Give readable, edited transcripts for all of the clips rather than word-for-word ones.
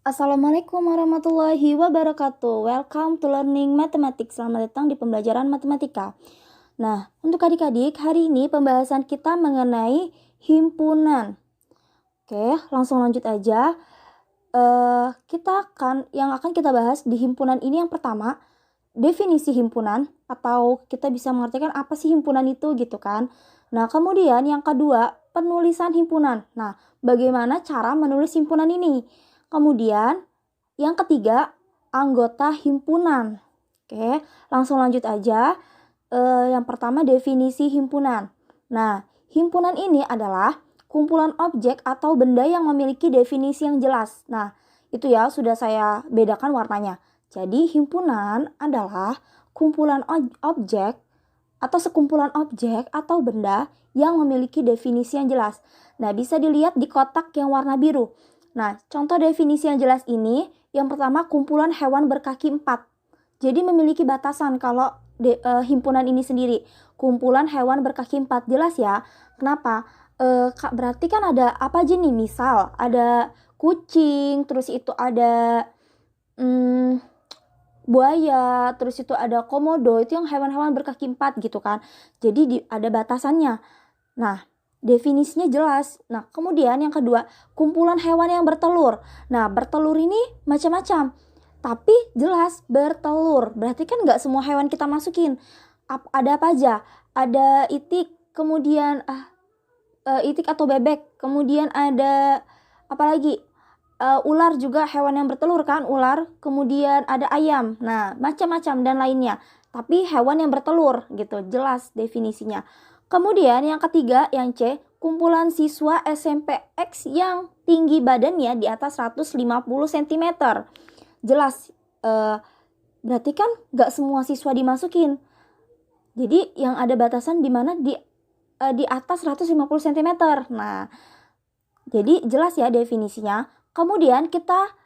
Assalamualaikum warahmatullahi wabarakatuh. Welcome to learning mathematics. Selamat datang di pembelajaran matematika. Nah, untuk adik-adik, hari ini pembahasan kita mengenai himpunan. Oke, langsung lanjut aja. Yang akan kita bahas di himpunan ini yang pertama, definisi himpunan, atau kita bisa mengartikan apa sih himpunan itu gitu kan. Nah, kemudian yang kedua, penulisan himpunan. Nah, bagaimana cara menulis himpunan ini? Kemudian yang ketiga, anggota himpunan. Oke, langsung lanjut aja. Yang pertama, definisi himpunan. Nah, himpunan ini adalah kumpulan objek atau benda yang memiliki definisi yang jelas. Nah, itu ya sudah saya bedakan warnanya. Jadi, himpunan adalah kumpulan objek atau sekumpulan objek atau benda yang memiliki definisi yang jelas. Nah, bisa dilihat di kotak yang warna biru. Nah, contoh definisi yang jelas ini, yang pertama kumpulan hewan berkaki 4. Jadi memiliki batasan kalau himpunan ini sendiri. Kumpulan hewan berkaki 4, jelas ya. Kenapa? Berarti kan ada apa aja nih? Misal ada kucing, terus itu ada buaya, terus itu ada komodo, itu yang hewan-hewan berkaki 4 gitu kan. Jadi ada batasannya. Nah, definisinya jelas. Nah, kemudian yang kedua, kumpulan hewan yang bertelur. Nah, bertelur ini macam-macam, tapi jelas bertelur. Berarti kan nggak semua hewan kita masukin. Ada apa aja? Ada itik, kemudian itik atau bebek, kemudian ada apa lagi? Ular juga hewan yang bertelur kan, ular, kemudian ada ayam. Nah, macam-macam dan lainnya. Tapi hewan yang bertelur gitu, jelas definisinya. Kemudian yang ketiga, yang C, kumpulan siswa SMP X yang tinggi badannya di atas 150 cm. Jelas, berarti kan nggak semua siswa dimasukin. Jadi yang ada batasan di mana di atas 150 cm. Nah, jadi jelas ya definisinya. Kemudian kita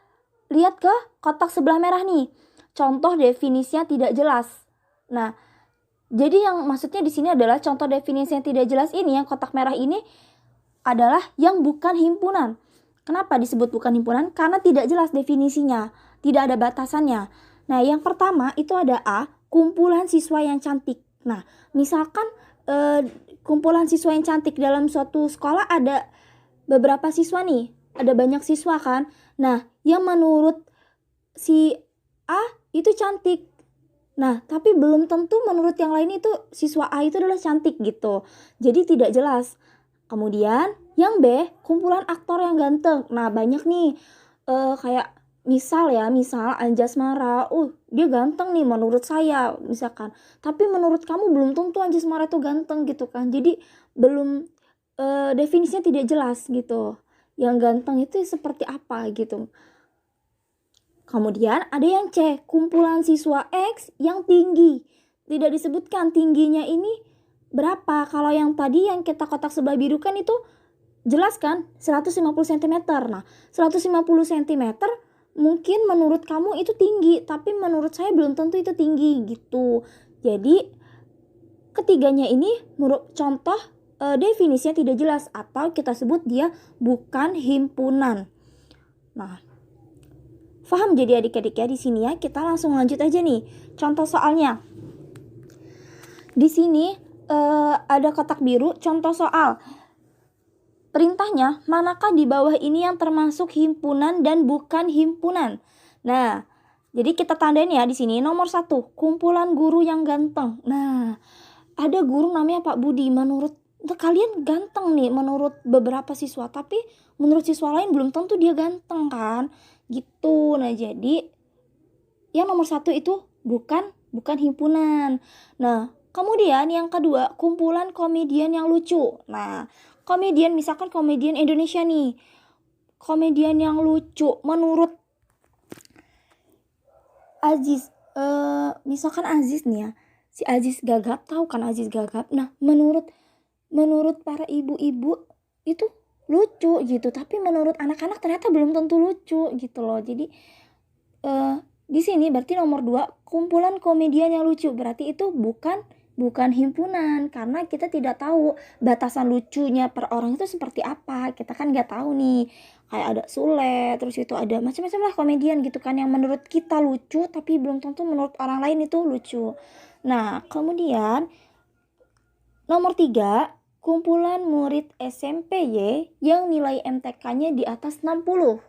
lihat ke kotak sebelah merah nih. Contoh definisinya tidak jelas. Nah, jadi yang maksudnya di sini adalah contoh definisi yang tidak jelas ini, yang kotak merah ini adalah yang bukan himpunan. Kenapa disebut bukan himpunan? Karena tidak jelas definisinya, tidak ada batasannya. Nah, yang pertama itu ada A, kumpulan siswa yang cantik. Nah, misalkan kumpulan siswa yang cantik dalam suatu sekolah ada beberapa siswa nih, ada banyak siswa kan. Nah, yang menurut si A itu cantik. Nah, tapi belum tentu menurut yang lain itu siswa A itu adalah cantik gitu. Jadi tidak jelas. Kemudian yang B, kumpulan aktor yang ganteng. Nah, banyak nih kayak misal Anjasmara. Dia ganteng nih menurut saya misalkan. Tapi menurut kamu belum tentu Anjasmara itu ganteng gitu kan. Jadi belum definisinya tidak jelas gitu. Yang ganteng itu seperti apa gitu. Kemudian ada yang C, kumpulan siswa X yang tinggi. Tidak disebutkan tingginya ini berapa. Kalau yang tadi yang kita kotak sebelah biru kan itu jelas kan 150 cm. Nah, 150 cm mungkin menurut kamu itu tinggi, tapi menurut saya belum tentu itu tinggi gitu. Jadi ketiganya ini contoh definisinya tidak jelas atau kita sebut dia bukan himpunan. Nah, paham jadi adik-adik ya di sini ya. Kita langsung lanjut aja nih. Contoh soalnya. Di sini ada kotak biru contoh soal. Perintahnya, manakah di bawah ini yang termasuk himpunan dan bukan himpunan? Nah, jadi kita tandain ya di sini. Nomor 1, kumpulan guru yang ganteng. Nah, ada guru namanya Pak Budi. Menurut kalian ganteng nih menurut beberapa siswa, tapi menurut siswa lain belum tentu dia ganteng kan gitu. Nah, jadi yang nomor 1 itu bukan himpunan. Nah, kemudian yang kedua, kumpulan komedian yang lucu. Nah, komedian misalkan komedian Indonesia nih, komedian yang lucu menurut Aziz, misalkan Aziz nih ya, si Aziz Gagap, tahu kan Aziz Gagap. Nah, menurut para ibu-ibu itu lucu gitu, tapi menurut anak-anak ternyata belum tentu lucu gitu loh. Jadi di sini berarti nomor 2, kumpulan komedian yang lucu, berarti itu bukan himpunan karena kita tidak tahu batasan lucunya per orang itu seperti apa. Kita kan nggak tahu nih. Kayak ada Sule, terus itu ada macam-macam lah komedian gitu kan, yang menurut kita lucu tapi belum tentu menurut orang lain itu lucu. Nah, kemudian nomor 3, kumpulan murid SMPY yang nilai MTK-nya di atas 60.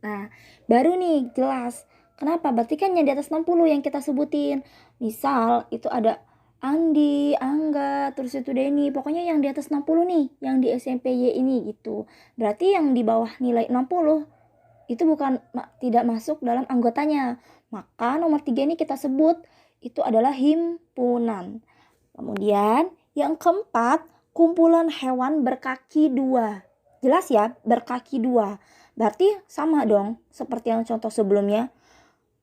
Nah, baru nih jelas. Kenapa? Berarti kan yang di atas 60 yang kita sebutin. Misal itu ada Andi, Angga, terus itu Denny. Pokoknya yang di atas 60 nih, yang di SMPY ini gitu. Berarti yang di bawah nilai 60 itu bukan tidak masuk dalam anggotanya. Maka nomor 3 ini kita sebut itu adalah himpunan. Kemudian yang keempat, kumpulan hewan berkaki 2. Jelas ya, berkaki 2. Berarti sama dong seperti yang contoh sebelumnya.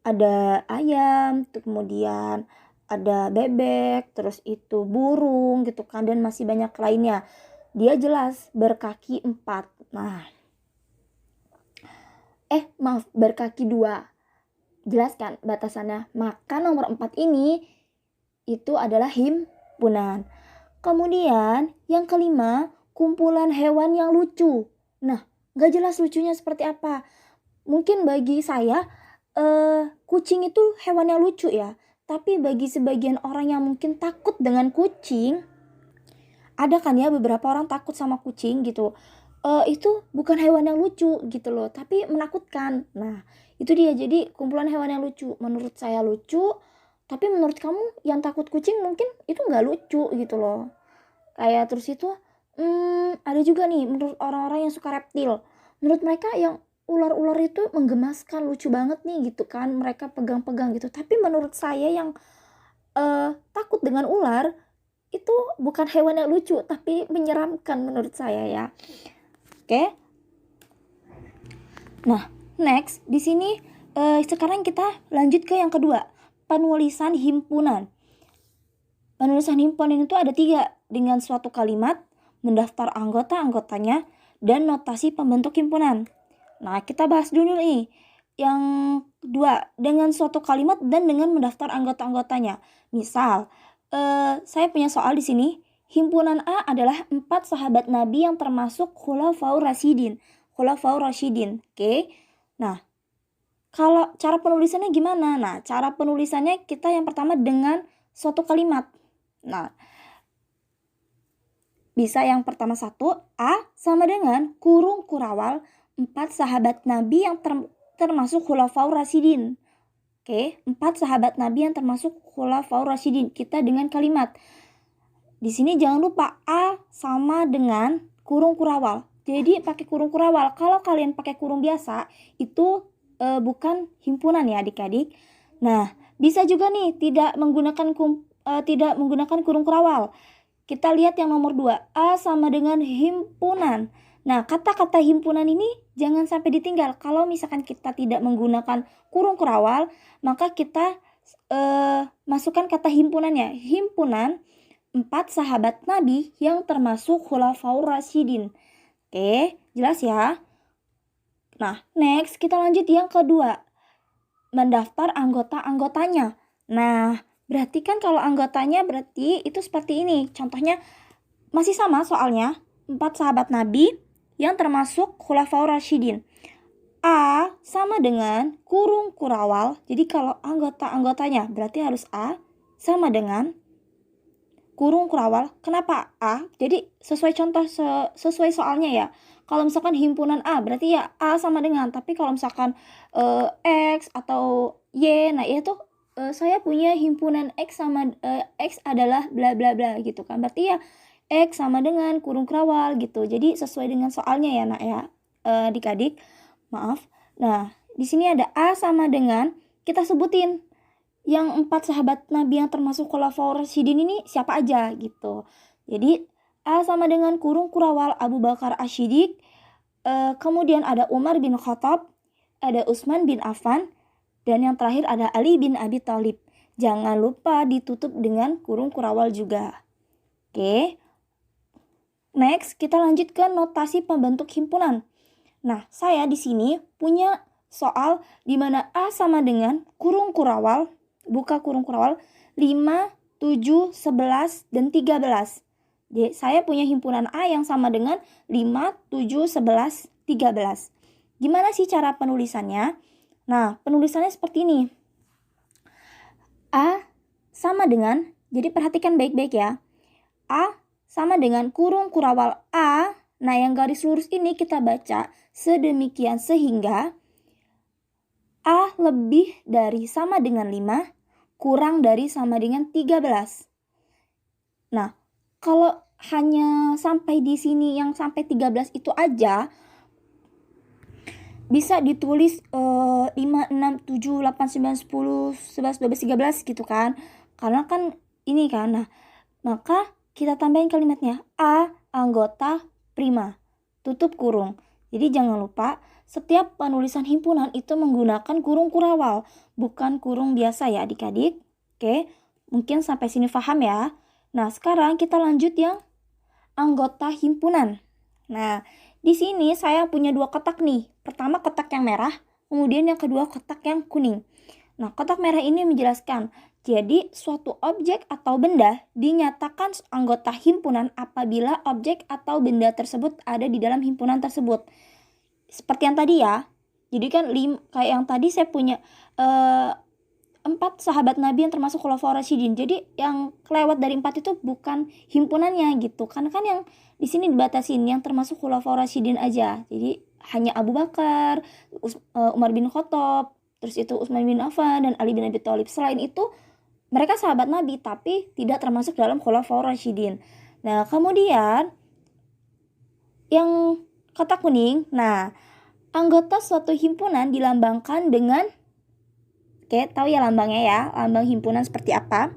Ada ayam, kemudian ada bebek, terus itu burung gitu kan, dan masih banyak lainnya. Dia jelas berkaki 4. Nah, berkaki 2. Jelas kan batasannya. Maka nomor 4 ini itu adalah himpunan. Kemudian yang kelima, kumpulan hewan yang lucu. Nah, gak jelas lucunya seperti apa. Mungkin bagi saya kucing itu hewan yang lucu ya. Tapi bagi sebagian orang yang mungkin takut dengan kucing, ada kan ya beberapa orang takut sama kucing gitu. Itu bukan hewan yang lucu gitu loh, tapi menakutkan. Nah, itu dia. Jadi kumpulan hewan yang lucu. Menurut saya lucu, tapi menurut kamu yang takut kucing mungkin itu gak lucu gitu loh. Kayak terus itu ada juga nih menurut orang-orang yang suka reptil. Menurut mereka yang ular-ular itu menggemaskan, lucu banget nih gitu kan, mereka pegang-pegang gitu. Tapi menurut saya yang takut dengan ular itu bukan hewan yang lucu, tapi menyeramkan menurut saya ya. Oke. Nah, next di sini sekarang kita lanjut ke yang kedua, penulisan himpunan. Penulisan himpunan itu ada 3, dengan suatu kalimat, mendaftar anggota-anggotanya, dan notasi pembentuk himpunan. Nah, kita bahas dulu nih. Yang kedua, dengan suatu kalimat dan dengan mendaftar anggota-anggotanya. Misal, saya punya soal di sini. Himpunan A adalah 4 sahabat Nabi yang termasuk Khulafaur Rasyidin. Khulafaur Rasyidin. Oke. Nah, kalau cara penulisannya gimana? Nah, cara penulisannya kita yang pertama dengan suatu kalimat. Nah, bisa yang pertama 1, A sama dengan kurung kurawal 4 sahabat Nabi yang termasuk Khulafaur Rasyidin. Oke, 4 sahabat Nabi yang termasuk Khulafaur Rasyidin. Kita dengan kalimat. Di sini jangan lupa A sama dengan kurung kurawal. Jadi pakai kurung kurawal. Kalau kalian pakai kurung biasa, itu bukan himpunan ya adik-adik. Nah, bisa juga nih tidak menggunakan kurung kurawal. Kita lihat yang nomor 2, A sama dengan himpunan. Nah, kata-kata himpunan ini jangan sampai ditinggal. Kalau misalkan kita tidak menggunakan kurung kurawal, maka kita masukkan kata himpunannya. Himpunan 4 sahabat Nabi yang termasuk Khulafaur Rasyidin. Oke, jelas ya? Nah, next kita lanjut yang kedua, mendaftar anggota-anggotanya. Nah, berarti kan kalau anggotanya berarti itu seperti ini. Contohnya masih sama soalnya, 4 sahabat Nabi yang termasuk Khulafaur Rasyidin. A sama dengan kurung kurawal. Jadi kalau anggota-anggotanya berarti harus A sama dengan kurung kurawal. Kenapa A? Jadi sesuai contoh sesuai soalnya ya. Kalau misalkan himpunan A berarti ya A sama dengan. Tapi kalau misalkan X atau Y, nah itu saya punya himpunan X sama X adalah bla bla bla gitu kan. Berarti ya X sama dengan kurung kurawal gitu. Jadi sesuai dengan soalnya ya nak ya, adik-adik. Maaf. Nah, di sini ada A sama dengan, kita sebutin yang 4 sahabat Nabi yang termasuk Khulafaur Rasyidin ini siapa aja gitu. Jadi A sama dengan kurung kurawal Abu Bakar Asy-Syiddiq, kemudian ada Umar bin Khattab, ada Utsman bin Affan, dan yang terakhir ada Ali bin Abi Thalib. Jangan lupa ditutup dengan kurung kurawal juga. Oke. Next, kita lanjut ke notasi pembentuk himpunan. Nah, saya di sini punya soal di mana A sama dengan kurung kurawal, buka kurung kurawal, 5, 7, 11, dan 13. Jadi, saya punya himpunan A yang sama dengan 5, 7, 11, 13. Gimana sih cara penulisannya? Nah, penulisannya seperti ini. A sama dengan, jadi perhatikan baik-baik ya. A sama dengan kurung kurawal A. Nah, yang garis lurus ini kita baca sedemikian sehingga A lebih dari sama dengan 5, kurang dari sama dengan 13. Nah, kalau hanya sampai di sini yang sampai 13 itu aja, bisa ditulis 5, 6, 7, 8, 9, 10, 11, 12, 13 gitu kan. Karena kan ini kan. Nah, maka kita tambahin kalimatnya A anggota prima, tutup kurung. Jadi jangan lupa setiap penulisan himpunan itu menggunakan kurung kurawal, bukan kurung biasa ya adik-adik. Oke, mungkin sampai sini paham ya. Nah, sekarang kita lanjut yang anggota himpunan. Nah, di sini saya punya 2 kotak nih. Pertama kotak yang merah, kemudian yang kedua kotak yang kuning. Nah, kotak merah ini menjelaskan, jadi suatu objek atau benda dinyatakan anggota himpunan apabila objek atau benda tersebut ada di dalam himpunan tersebut. Seperti yang tadi ya. Jadi kan kayak yang tadi saya punya 4 sahabat Nabi yang termasuk Khulafaur Rasyidin. Jadi yang kelewat dari 4 itu bukan himpunannya gitu. Karena kan yang di sini dibatasin yang termasuk Khulafaur Rasyidin aja. Jadi hanya Abu Bakar, Umar bin Khattab, terus itu Utsman bin Affan dan Ali bin Abi Thalib. Selain itu mereka sahabat Nabi tapi tidak termasuk dalam Khulafaur Rasyidin. Nah, kemudian yang kotak kuning. Nah, anggota suatu himpunan dilambangkan dengan, oke, tahu ya lambangnya ya, lambang himpunan seperti apa?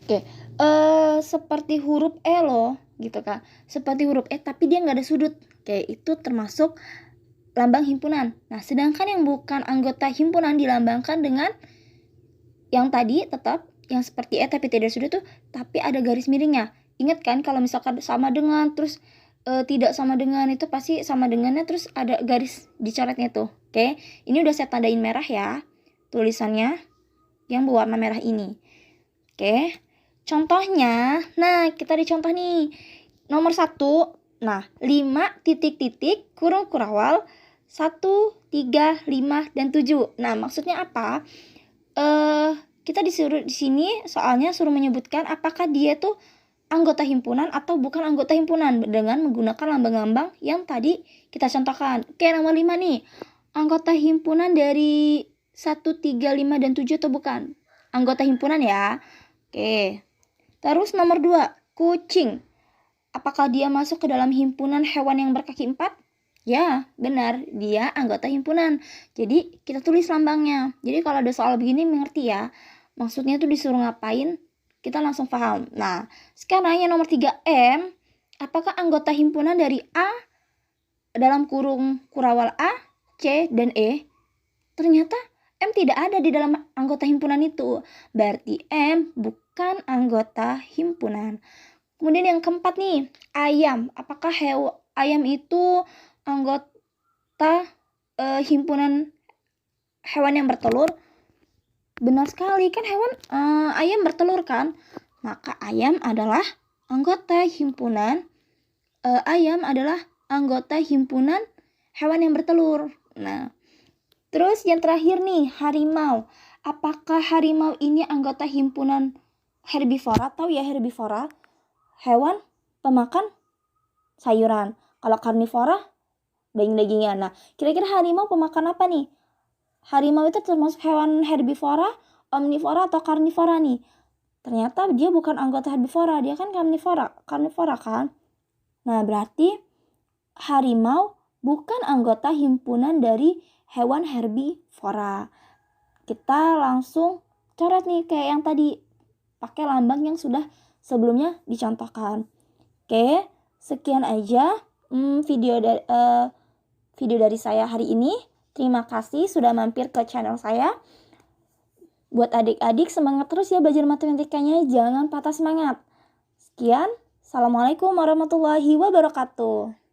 Oke, seperti huruf E loh, gitu kan. Seperti huruf E tapi dia nggak ada sudut. Oke, itu termasuk lambang himpunan. Nah, sedangkan yang bukan anggota himpunan dilambangkan dengan yang tadi tetap yang seperti E tapi tidak sudut tuh, tapi ada garis miringnya. Ingat kan kalau misalkan sama dengan terus tidak sama dengan itu pasti sama dengannya terus ada garis dicoretnya tuh. Oke, ini udah saya tandain merah ya tulisannya yang berwarna merah ini. Oke, contohnya, nah kita dicontoh nih nomor 1. Nah, 5 titik-titik kurung kurawal 1, 3, 5 dan 7. Nah, maksudnya apa? Kita disuruh di sini soalnya suruh menyebutkan apakah dia tuh anggota himpunan atau bukan anggota himpunan dengan menggunakan lambang-lambang yang tadi kita contohkan. Oke, nomor 5 nih. Anggota himpunan dari 1, 3, 5 dan 7 atau bukan? Anggota himpunan ya. Oke. Terus nomor 2, kucing. Apakah dia masuk ke dalam himpunan hewan yang berkaki 4? Ya, benar, dia anggota himpunan. Jadi kita tulis lambangnya. Jadi kalau ada soal begini mengerti ya. Maksudnya tuh disuruh ngapain, kita langsung paham. Nah, sekarang yang nomor 3M, apakah anggota himpunan dari A dalam kurung kurawal A, C, dan E? Ternyata M tidak ada di dalam anggota himpunan itu. Berarti M bukan anggota himpunan. Kemudian yang keempat nih, ayam. Apakah ayam itu anggota himpunan hewan yang bertelur? Benar sekali, kan hewan ayam bertelur kan? Maka ayam adalah anggota himpunan ayam adalah anggota himpunan hewan yang bertelur. Nah, terus yang terakhir nih, harimau. Apakah harimau ini anggota himpunan herbivora? Tahu ya herbivora? Hewan pemakan sayuran. Kalau karnivora, daging-dagingan. Nah, kira-kira harimau pemakan apa nih? Harimau itu termasuk hewan herbivora, omnivora, atau karnivora nih? Ternyata dia bukan anggota herbivora, dia kan karnivora kan? Nah, berarti harimau bukan anggota himpunan dari hewan herbivora. Kita langsung coret nih kayak yang tadi, pakai lambang yang sudah sebelumnya dicontohkan. Oke, sekian aja video dari saya hari ini. Terima kasih sudah mampir ke channel saya. Buat adik-adik, semangat terus ya belajar matematikanya, jangan patah semangat. Sekian, Assalamualaikum warahmatullahi wabarakatuh.